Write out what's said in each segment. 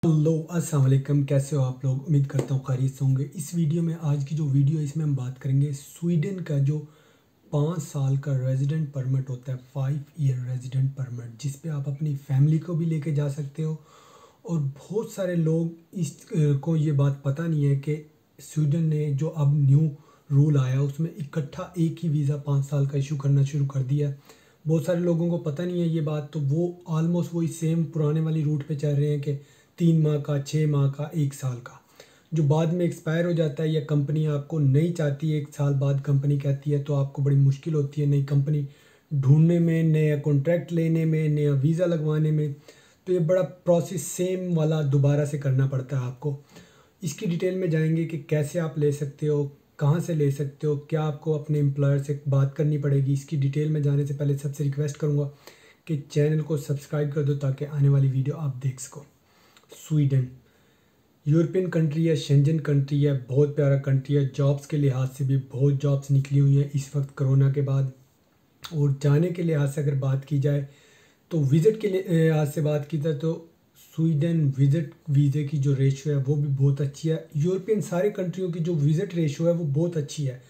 Hello अस्सलाम वालेकुम, कैसे हो आप लोग। उम्मीद करता हूँ खैरियत से होंगे। इस वीडियो में आज की जो वीडियो है इसमें हम बात करेंगे स्वीडन का जो 5 साल का रेजिडेंट परमिट होता है, 5 ईयर रेजिडेंट परमिट, जिस पे आप अपनी फैमिली को भी लेके जा सकते हो। और बहुत सारे लोग इस को ये बात पता नहीं है कि स्वीडन ने जो अब न्यू रूल आया उसमें इकट्ठा एक ही वीज़ा 5 साल का इशू करना शुरू कर दिया है। बहुत सारे लोगों को पता नहीं है ये बात, तो वो ऑलमोस्ट वही सेम पुराने वाली रूट पे चल रहे हैं कि 3 माह का, 6 माह का, 1 साल का, जो बाद में एक्सपायर हो जाता है या कंपनी आपको नहीं चाहती है, 1 साल बाद कंपनी कहती है, तो आपको बड़ी मुश्किल होती है नई कंपनी ढूंढने में, नया कॉन्ट्रैक्ट लेने में, नया वीज़ा लगवाने में। तो ये बड़ा प्रोसेस सेम वाला दोबारा से करना पड़ता है आपको। इसकी डिटेल में जाएंगे कि कैसे आप ले सकते हो, कहाँ से ले सकते हो, क्या आपको अपने एम्प्लॉयर से बात करनी पड़ेगी। इसकी डिटेल में जाने से पहले सबसे रिक्वेस्ट करूँगा कि चैनल को सब्सक्राइब कर दो ताकि आने वाली वीडियो आप देख सको। स्वीडन यूरोपियन कंट्री है, शेंजन कंट्री है, बहुत प्यारा कंट्री है। जॉब्स के लिहाज से भी बहुत जॉब्स निकली हुई हैं इस वक्त कोरोना के बाद। और जाने के लिहाज से अगर बात की जाए तो विज़िट के लिहाज से बात की जाए तो स्वीडन विज़िट वीज़े की जो रेशो है वो भी बहुत अच्छी है। यूरोपियन सारे कंट्रियों की जो विज़िट रेशो है वो बहुत अच्छी है,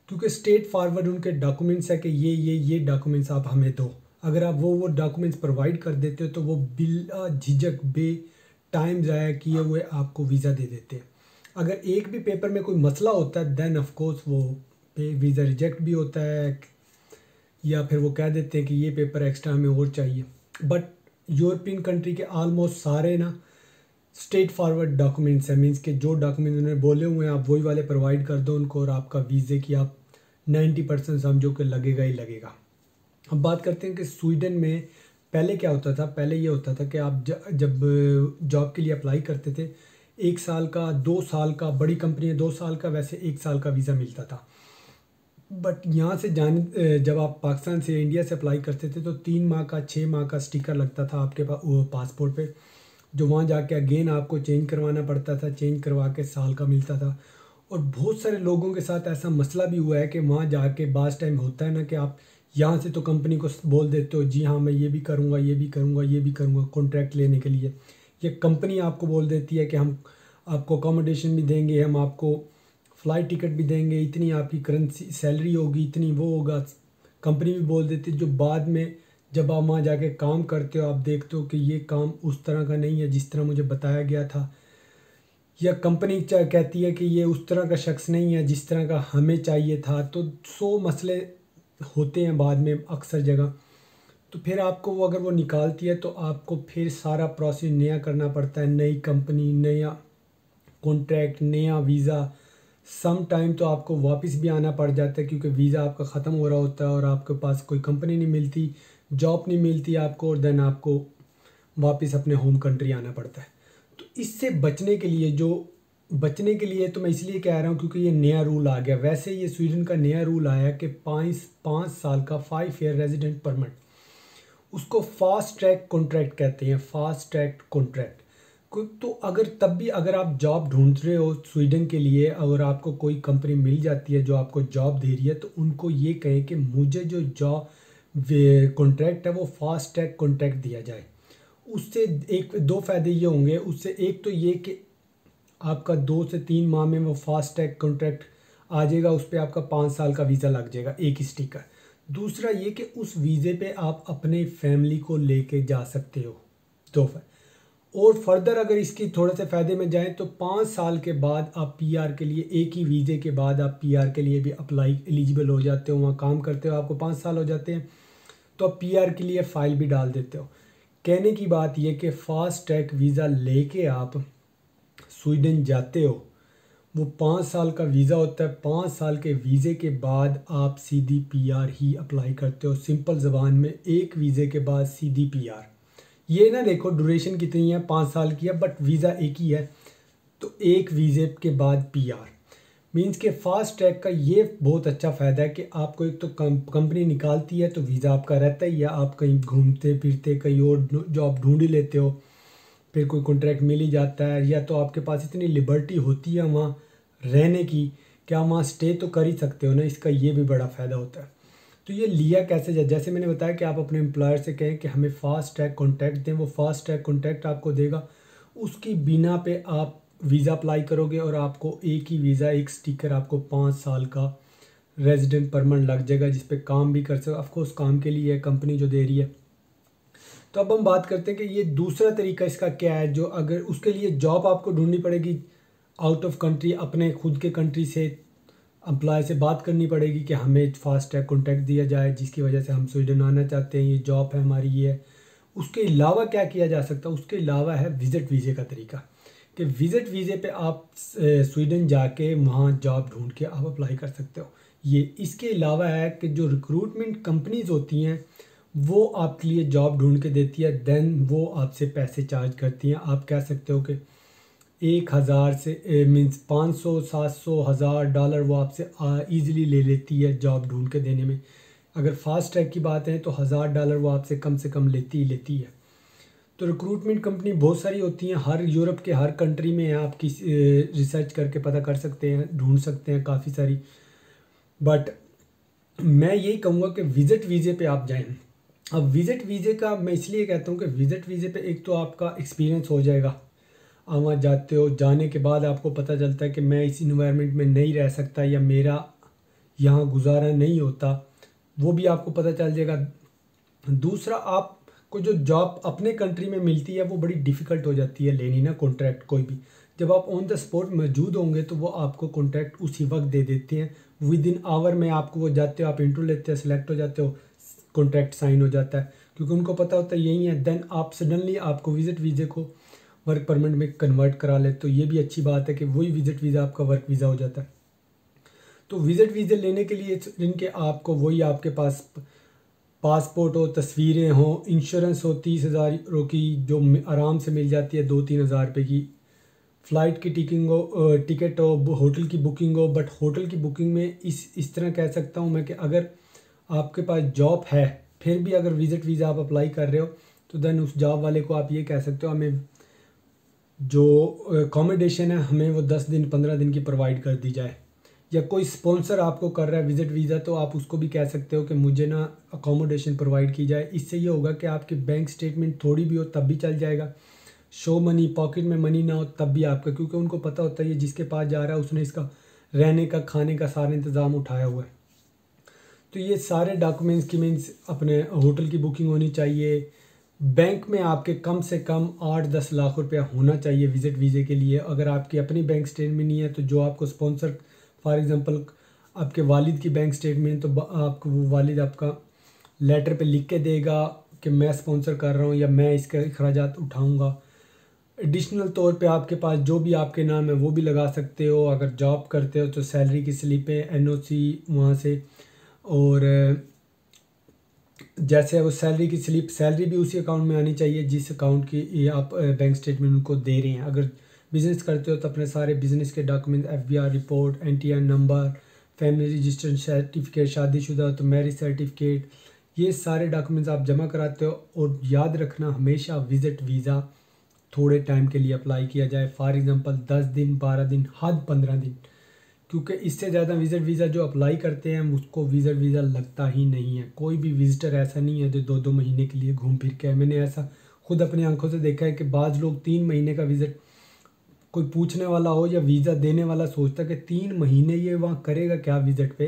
क्योंकि स्ट्रेट फॉरवर्ड उनके डॉक्यूमेंट्स है कि ये डॉक्यूमेंट्स आप हमें दो। अगर आप वो डॉक्यूमेंट्स प्रोवाइड कर देते हो तो वो बिला झिझक बे टाइम ज़ाया किए हुए आपको वीज़ा दे देते हैं। अगर एक भी पेपर में कोई मसला होता है देन ऑफ कोर्स वो वीज़ा रिजेक्ट भी होता है, या फिर वो कह देते हैं कि ये पेपर एक्स्ट्रा हमें और चाहिए। बट यूरोपियन कंट्री के ऑलमोस्ट सारे ना स्ट्रेट फॉरवर्ड डॉक्यूमेंट्स हैं, मीन्स के जो डॉक्यूमेंट उन्होंने बोले हुए हैं आप वही वाले प्रोवाइड कर दो उनको, और आपका वीज़े की आप 90% समझो कि लगेगा ही लगेगा। अब बात करते हैं कि स्वीडन में पहले क्या होता था। पहले ये होता था कि आप जब जॉब के लिए अप्लाई करते थे, 1 साल का, 2 साल का, बड़ी कंपनी है 2 साल का, वैसे 1 साल का वीज़ा मिलता था। बट यहाँ से जब आप पाकिस्तान से इंडिया से अप्लाई करते थे तो 3 माह का, 6 माह का स्टिकर लगता था आपके पासपोर्ट पे, जो वहाँ जाके अगेन आपको चेंज करवाना पड़ता था। चेंज करवा के साल का मिलता था। और बहुत सारे लोगों के साथ ऐसा मसला भी हुआ है कि वहाँ जाके बास टाइम होता है ना कि आप यहाँ से तो कंपनी को बोल देते हो जी हाँ मैं ये भी करूँगा, ये भी करूँगा, ये भी करूँगा कॉन्ट्रैक्ट लेने के लिए। ये कंपनी आपको बोल देती है कि हम आपको अकोमोडेशन भी देंगे, हम आपको फ़्लाइट टिकट भी देंगे, इतनी आपकी करेंसी सैलरी होगी, इतनी वो होगा। कंपनी भी बोल देती है, जो बाद में जब आप वहाँ जाके काम करते हो आप देखते हो कि ये काम उस तरह का नहीं है जिस तरह मुझे बताया गया था, या कंपनी कहती है कि ये उस तरह का शख्स नहीं है जिस तरह का हमें चाहिए था। तो 100 मसले होते हैं बाद में अक्सर जगह। तो फिर आपको वो अगर वो निकालती है तो आपको फिर सारा प्रोसेस नया करना पड़ता है, नई कंपनी, नया कॉन्ट्रैक्ट, नया वीज़ा। सम टाइम तो आपको वापस भी आना पड़ जाता है क्योंकि वीज़ा आपका ख़त्म हो रहा होता है और आपके पास कोई कंपनी नहीं मिलती, जॉब नहीं मिलती आपको, और देन आपको वापस अपने होम कंट्री आना पड़ता है। तो इससे बचने के लिए तो मैं इसलिए कह रहा हूँ क्योंकि ये नया रूल आ गया। वैसे ये स्वीडन का नया रूल आया कि 5 साल का 5 ईयर रेजिडेंट परमिट, उसको फास्ट ट्रैक कॉन्ट्रैक्ट कहते हैं, फास्ट ट्रैक कॉन्ट्रैक्ट। तो अगर तब भी अगर आप जॉब ढूंढ रहे हो स्वीडन के लिए, अगर आपको कोई कंपनी मिल जाती है जो आपको जॉब दे रही है, तो उनको ये कहें कि मुझे जो जॉब कॉन्ट्रैक्ट है वो फास्ट ट्रैक कॉन्ट्रैक्ट दिया जाए। उससे एक दो फ़ायदे ये होंगे। उससे एक तो ये कि आपका 2 से 3 माह में वो फास्ट ट्रैक कॉन्ट्रैक्ट आ जाएगा, उस पर आपका 5 साल का वीज़ा लग जाएगा, एक ही स्टिकर। दूसरा ये कि उस वीज़े पे आप अपने फैमिली को लेके जा सकते हो। दो और फर्दर अगर इसकी थोड़े से फ़ायदे में जाएं तो 5 साल के बाद आप पीआर के लिए, एक ही वीज़े के बाद आप पीआर के लिए भी अप्लाई एलिजिबल हो जाते हो। वहाँ काम करते हो, आपको 5 साल हो जाते हैं तो आप पीआर के लिए फ़ाइल भी डाल देते हो। कहने की बात यह कि फ़ास्ट ट्रैक वीज़ा लेके आप स्वीडन जाते हो, वो 5 साल का वीज़ा होता है। 5 साल के वीज़े के बाद आप सीधी पीआर ही अप्लाई करते हो। सिंपल ज़बान में, एक वीज़े के बाद सीधी पीआर। ये ना देखो ड्यूरेशन कितनी है, 5 साल की है, बट वीज़ा एक ही है, तो एक वीज़े के बाद पीआर। मींस के फास्ट ट्रैक का ये बहुत अच्छा फ़ायदा है कि आपको एक तो कंपनी निकालती है तो वीज़ा आपका रहता है, या आप कहीं घूमते फिरते कहीं और जॉब ढूंढ ही लेते हो, फिर कोई कॉन्ट्रैक्ट मिल ही जाता है, या तो आपके पास इतनी लिबर्टी होती है वहाँ रहने की कि आप वहाँ स्टे तो कर ही सकते हो ना। इसका ये भी बड़ा फ़ायदा होता है। तो ये लिया कैसे जाए, जैसे मैंने बताया कि आप अपने एम्प्लॉयर से कहें कि हमें फ़ास्ट ट्रैक कॉन्ट्रैक्ट दें, वो फास्ट ट्रैक कॉन्ट्रैक्ट आपको देगा। उसकी बिना पे आप वीज़ा अप्लाई करोगे और आपको एक ही वीज़ा, एक स्टिकर आपको 5 साल का रेजिडेंट परमिट लग जाएगा, जिस पे काम भी कर सकते हो। ऑफकोर्स काम के लिए कंपनी जो दे रही है। तो अब हम बात करते हैं कि ये दूसरा तरीका इसका क्या है, जो अगर उसके लिए जॉब आपको ढूंढनी पड़ेगी आउट ऑफ कंट्री, अपने खुद के कंट्री से एम्प्लॉय से बात करनी पड़ेगी कि हमें फास्ट ट्रैक कॉन्टैक्ट दिया जाए, जिसकी वजह से हम स्वीडन आना चाहते हैं, ये जॉब है हमारी ये है। उसके अलावा क्या किया जा सकता है, उसके अलावा है विज़िट वीज़े का तरीका, कि विज़िट वीज़े पे आप स्वीडन जाके वहाँ जॉब ढूंढ के आप अप्लाई कर सकते हो। ये इसके अलावा है कि जो रिक्रूटमेंट कंपनीज होती हैं वो आपके लिए जॉब ढूंढ के देती है, देन वो आपसे पैसे चार्ज करती हैं। आप कह सकते हो कि 1000 से मीन्स 500, 700, $1000 वो आपसे ईज़िली ले लेती है जॉब ढूंढ के देने में। अगर फास्ट ट्रैक की बात है तो $1000 वो आपसे कम से कम लेती ही लेती है। तो रिक्रूटमेंट कंपनी बहुत सारी होती हैं, हर यूरोप के हर कंट्री में है, आप किस रिसर्च करके पता कर सकते हैं, ढूंढ सकते हैं काफ़ी सारी। बट मैं यही कहूँगा कि विज़िट वीज़े पे आप जाएं। अब विज़िट वीज़े का मैं इसलिए कहता हूँ कि विज़िट वीज़े पे एक तो आपका एक्सपीरियंस हो जाएगा, आप वहाँ जाते हो, जाने के बाद आपको पता चलता है कि मैं इस इन्वायरमेंट में नहीं रह सकता या मेरा यहाँ गुजारा नहीं होता, वो भी आपको पता चल जाएगा। दूसरा, आपको जो जॉब अपने कंट्री में मिलती है वो बड़ी डिफ़िकल्ट हो जाती है लेनी ना, कॉन्ट्रैक्ट कोई भी। जब आप ऑन द स्पॉट मौजूद होंगे तो वो आपको कॉन्ट्रैक्ट उसी वक्त दे देते हैं, विद इन आवर में आपको वो जाते हो, आप इंटरव्यू लेते हो, सेलेक्ट हो जाते हो, कॉन्ट्रैक्ट साइन हो जाता है, क्योंकि उनको पता होता है यही है। देन आप सडनली आपको विज़िट वीज़े को वर्क परमिट में कन्वर्ट करा ले, तो ये भी अच्छी बात है कि वही विज़िट वीज़ा आपका वर्क वीज़ा हो जाता है। तो विज़िट वीज़े लेने के लिए जिनके आपको वही आपके पास पासपोर्ट हो, तस्वीरें हो, इंश्योरेंस हो 30,000 की जो आराम से मिल जाती है, 2-3 हज़ार रुपये की, फ़्लाइट की टिकट हो, होटल की बुकिंग हो। बट होटल की बुकिंग में इस तरह कह सकता हूँ मैं कि अगर आपके पास जॉब है फिर भी अगर विज़िट वीज़ा आप अप्लाई कर रहे हो तो देन उस जॉब वाले को आप ये कह सकते हो हमें जो अकोमोडेशन है हमें वो 10 दिन 15 दिन की प्रोवाइड कर दी जाए। या कोई स्पॉन्सर आपको कर रहा है विज़िट वीज़ा तो आप उसको भी कह सकते हो कि मुझे ना अकोमोडेशन प्रोवाइड की जाए। इससे ये होगा कि आपकी बैंक स्टेटमेंट थोड़ी भी हो तब भी चल जाएगा, शो मनी पॉकेट में मनी ना हो तब भी आपका, क्योंकि उनको पता होता है ये जिसके पास जा रहा है उसने इसका रहने का खाने का सारा इंतज़ाम उठाया हुआ है। तो ये सारे डॉक्यूमेंट्स की मीन्स अपने होटल की बुकिंग होनी चाहिए, बैंक में आपके कम से कम 8-10 लाख रुपया होना चाहिए विज़िट वीज़े के लिए। अगर आपकी अपनी बैंक स्टेटमेंट नहीं है तो जो आपको स्पॉन्सर, फॉर एग्ज़ाम्पल आपके वालिद की बैंक स्टेटमेंट, तो आपको वो वालिद आपका लेटर पे लिख के देगा कि मैं स्पॉन्सर कर रहा हूँ या मैं इसके अखराजात उठाऊँगा। एडिशनल तौर पे आपके पास जो भी आपके नाम है वो भी लगा सकते हो। अगर जॉब करते हो तो सैलरी की स्लिपें, एनओसी वहाँ से, और जैसे वो सैलरी की स्लिप, सैलरी भी उसी अकाउंट में आनी चाहिए जिस अकाउंट की ये आप बैंक स्टेटमेंट उनको दे रहे हैं। अगर बिज़नेस करते हो तो अपने सारे बिज़नेस के document, FBR report, NTR number, family registration certificate, शादीशुदा हो तो मैरिज सर्टिफिकेट, ये सारे डॉक्यूमेंट्स आप जमा कराते हो। और याद रखना हमेशा विज़िट वीज़ा थोड़े टाइम के लिए अप्लाई किया जाए, फॉर एग्ज़ाम्पल 10 दिन, 12 दिन, हद 15 दिन, क्योंकि इससे ज़्यादा विज़िट वीज़ा जो अप्लाई करते हैं उसको विज़िट वीज़ा लगता ही नहीं है। कोई भी विज़िटर ऐसा नहीं है जो 2-2 महीने के लिए घूम फिर के है। मैंने ऐसा खुद अपनी आंखों से देखा है कि बाज़ लोग 3 महीने का विज़िट, कोई पूछने वाला हो या वीज़ा देने वाला सोचता कि 3 महीने ये वहाँ करेगा क्या विज़िट पे,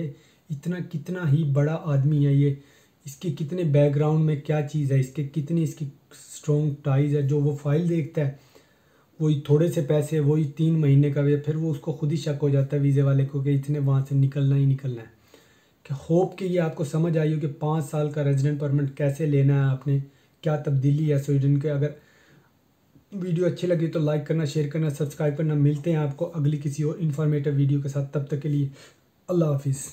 इतना कितना ही बड़ा आदमी है ये, इसके कितने बैकग्राउंड में क्या चीज़ है, इसके कितनी इसकी स्ट्रॉन्ग टाइज है, जो वो फाइल देखता है वही थोड़े से पैसे, वही 3 महीने का वीज़ा, फिर वो उसको खुद ही शक हो जाता है वीज़े वाले को कि इतने वहाँ से निकलना ही निकलना है। कि होप कि ये आपको समझ आई हो कि 5 साल का रेजिडेंट परमिट कैसे लेना है आपने, क्या तब्दीली है स्वीडन के। अगर वीडियो अच्छी लगी तो लाइक करना, शेयर करना, सब्सक्राइब करना। मिलते हैं आपको अगली किसी और इन्फॉर्मेटिव वीडियो के साथ, तब तक के लिए अल्लाह हाफिज़।